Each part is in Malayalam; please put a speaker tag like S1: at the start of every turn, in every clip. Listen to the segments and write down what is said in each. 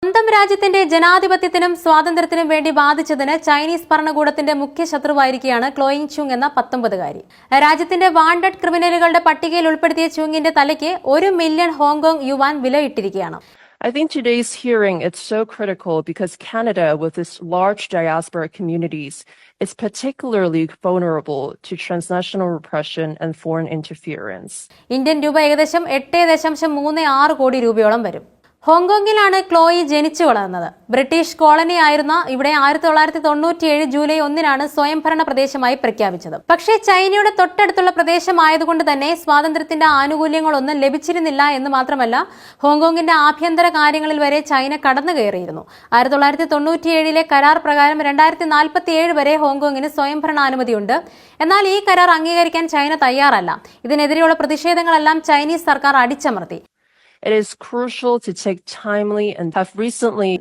S1: സ്വന്തം രാജ്യത്തിന്റെ ജനാധിപത്യത്തിനും സ്വാതന്ത്ര്യത്തിനും വേണ്ടി വാദിച്ചതിന് ചൈനീസ് ഭരണകൂടത്തിന്റെ മുഖ്യ ശത്രുവായിരിക്കുകയാണ് ക്ലോയിങ് ചുങ് എന്ന 19-കാരി. രാജ്യത്തിന്റെ വാണ്ടഡ് ക്രിമിനലുകളുടെ പട്ടികയിൽ ഉൾപ്പെടുത്തിയ ചുങ്ങിന്റെ തലയ്ക്ക് 1 മില്യൺ ഹോങ്കോങ് യുവാൻ വിലയിട്ടിരിക്കുകയാണ്.
S2: I think today's hearing is so critical because Canada, with its large diaspora communities, is particularly vulnerable to transnational repression and foreign interference.
S1: Indian രൂപ ഏകദേശം 8.36 കോടി രൂപയോളം വരും. ഹോങ്കോങ്ങിലാണ് ക്ലോയി ജനിച്ചു വളർന്നത്. ബ്രിട്ടീഷ് കോളനി ആയിരുന്ന ഇവിടെ 1997 ജൂലൈ 1-നാണ് സ്വയംഭരണ പ്രദേശമായി പ്രഖ്യാപിച്ചത്. പക്ഷേ ചൈനയുടെ തൊട്ടടുത്തുള്ള പ്രദേശമായതുകൊണ്ട് തന്നെ സ്വാതന്ത്ര്യത്തിന്റെ ആനുകൂല്യങ്ങളൊന്നും ലഭിച്ചിരുന്നില്ല എന്ന് മാത്രമല്ല, ഹോങ്കോങ്ങിന്റെ ആഭ്യന്തര കാര്യങ്ങളിൽ വരെ ചൈന കടന്നു കയറിയിരുന്നു. 1997 കരാർ പ്രകാരം 2047 വരെ ഹോങ്കോങ്ങിന് സ്വയംഭരണാനുമതിയുണ്ട്. എന്നാൽ ഈ കരാർ അംഗീകരിക്കാൻ ചൈന തയ്യാറല്ല. ഇതിനെതിരെയുള്ള പ്രതിഷേധങ്ങളെല്ലാം ചൈനീസ് സർക്കാർ അടിച്ചമർത്തി.
S2: It is crucial to take timely and have recently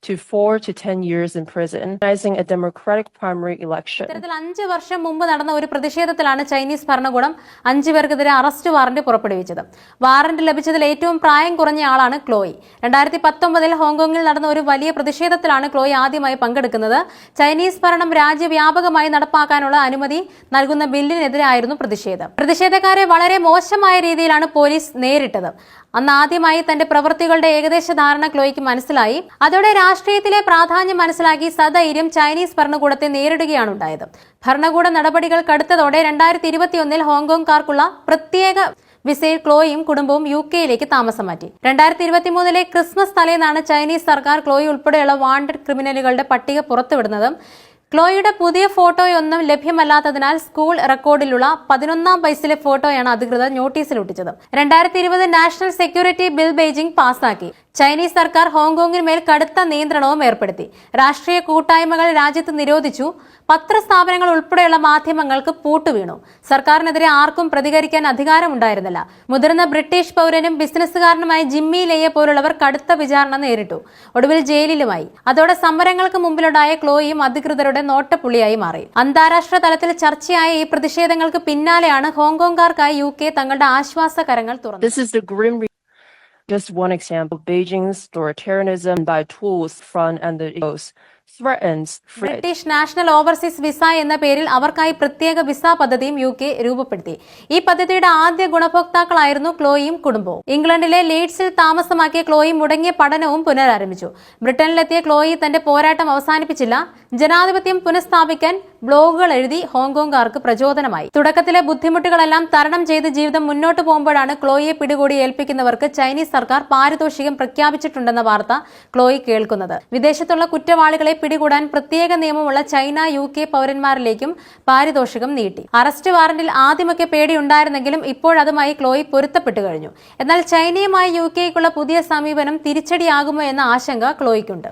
S2: to 4 to 10 years in prison, organizing a democratic primary election.
S1: ഇത്തരത്തിൽ 5 വർഷം മുമ്പ് നടന്ന ഒരു പ്രതിഷേധത്തിലാണ് ചൈനീസ് ഭരണകൂടം 5 പേർക്കെതിരെ അറസ്റ്റ് വാറന്റ് പുറപ്പെടുവിച്ചത്. വാറന്റ് ലഭിച്ചതിൽ ഏറ്റവും പ്രായം കുറഞ്ഞ ആളാണ് ക്ലോയി. 2019 ഹോങ്കോങ്ങിൽ നടന്ന ഒരു വലിയ പ്രതിഷേധത്തിലാണ് ക്ലോയി ആദ്യമായി പങ്കെടുക്കുന്നത്. ചൈനീസ് ഭരണം രാജ്യവ്യാപകമായി നടപ്പാക്കാനുള്ള അനുമതി നൽകുന്ന ബില്ലിനെതിരായിരുന്നു പ്രതിഷേധം. പ്രതിഷേധക്കാരെ വളരെ മോശമായ രീതിയിലാണ് പോലീസ് നേരിട്ടത്. അന്ന് ആദ്യമായി തന്റെ പ്രവൃത്തികളുടെ ഏകദേശ ധാരണ ക്ലോയിക്ക് മനസ്സിലായി. അതോടെ രാഷ്ട്രീയത്തിലെ പ്രാധാന്യം മനസ്സിലാക്കി സധൈര്യം ചൈനീസ് ഭരണകൂടത്തെ നേരിടുകയാണുണ്ടായത്. ഭരണകൂട നടപടികൾ കടുത്തതോടെ 2021 ഹോങ്കോങ്കാർക്കുള്ള പ്രത്യേക വിസയിൽ ക്ലോയിയും കുടുംബവും UK-യിലേക്ക് താമസം മാറ്റി. 2023 ക്രിസ്മസ് തലേന്നാണ് ചൈനീസ് സർക്കാർ ക്ലോയി ഉൾപ്പെടെയുള്ള വാണ്ടഡ് ക്രിമിനലുകളുടെ പട്ടിക പുറത്തുവിടുന്നത്. ക്ലോയിയുടെ പുതിയ ഫോട്ടോയൊന്നും ലഭ്യമല്ലാത്തതിനാൽ സ്കൂൾ റെക്കോർഡിലുള്ള 11-ാം വയസ്സിലെ ഫോട്ടോയാണ് അധികൃതർ നോട്ടീസിൽ ഒട്ടിച്ചത്. 2020 നാഷണൽ സെക്യൂരിറ്റി ബിൽ ബെയ്ജിംഗ് പാസാക്കി. ചൈനീസ് സർക്കാർ ഹോങ്കോങ്ങിന്മേൽ കടുത്ത നിയന്ത്രണവും ഏർപ്പെടുത്തി. രാഷ്ട്രീയ കൂട്ടായ്മകൾ രാജ്യത്ത് നിരോധിച്ചു. പത്രസ്ഥാപനങ്ങൾ ഉൾപ്പെടെയുള്ള മാധ്യമങ്ങൾക്ക് പൂട്ടുവീണു. സർക്കാരിനെതിരെ ആർക്കും പ്രതികരിക്കാൻ അധികാരമുണ്ടായിരുന്നില്ല. മുതിർന്ന ബ്രിട്ടീഷ് പൗരനും ബിസിനസ്സുകാരനുമായ ജിമ്മി ലെയെ പോലുള്ളവർ കടുത്ത വിചാരണ നേരിട്ടു. ഒടുവിൽ ജയിലിലുമായി. അതോടെ സമരങ്ങൾക്ക് മുമ്പിലുണ്ടായ ക്ലോയിയും അധികൃതരുടെ നോട്ടപ്പുള്ളിയായി മാറി. അന്താരാഷ്ട്ര തലത്തിൽ ചർച്ചയായ ഈ പ്രതിഷേധങ്ങൾക്ക് പിന്നാലെയാണ് ഹോങ്കോങ്കാർക്കായി UK തങ്ങളുടെ ആശ്വാസ കരങ്ങൾ തുറന്നത്.
S2: Just one example, Beijing's authoritarianism by tools front and the EOS threatens
S1: British national overseas visa എന്ന പേരിൽ അവർക്കായി പ്രത്യേക വിസ പദ്ധതിയും UK രൂപപ്പെടുത്തി. ഈ പദ്ധതിയുടെ ആദ്യ ഗുണഭോക്താക്കളായിരുന്നു ക്ലോയിയും കുടുംബവും. ഇംഗ്ലണ്ടിലെ ലീഡ്സിൽ താമസമാക്കിയ ക്ലോയി മുടങ്ങിയ പഠനവും പുനരാരംഭിച്ചു. ബ്രിട്ടനിലെത്തിയ ക്ലോയി തന്റെ പോരാട്ടം അവസാനിപ്പിച്ചില്ല. ജനാധിപത്യം പുനഃസ്ഥാപിക്കാൻ ബ്ലോഗുകൾ എഴുതി ഹോങ്കോങ്കാർക്ക് പ്രചോദനമായി. തുടക്കത്തിലെ ബുദ്ധിമുട്ടുകളെല്ലാം തരണം ചെയ്ത് ജീവിതം മുന്നോട്ട് പോകുമ്പോഴാണ് ക്ലോയിയെ പിടികൂടി ഏൽപ്പിക്കുന്നവർക്ക് ചൈനീസ് സർക്കാർ പാരിതോഷികം പ്രഖ്യാപിച്ചിട്ടുണ്ടെന്ന വാർത്ത ക്ലോയി കേൾക്കുന്നത്. വിദേശത്തുള്ള കുറ്റവാളികളെ പിടികൂടാൻ പ്രത്യേക നിയമമുള്ള ചൈന UK പൗരന്മാരിലേക്കും പാരിതോഷികം നീട്ടി. അറസ്റ്റ് വാറന്റിൽ ആദ്യമൊക്കെ പേടിയുണ്ടായിരുന്നെങ്കിലും ഇപ്പോഴതുമായി ക്ലോയി പൊരുത്തപ്പെട്ടു കഴിഞ്ഞു. എന്നാൽ ചൈനയുമായി UK-ക്കുള്ള പുതിയ സമീപനം തിരിച്ചടിയാകുമോ എന്ന ആശങ്ക ക്ലോയിക്കുണ്ട്.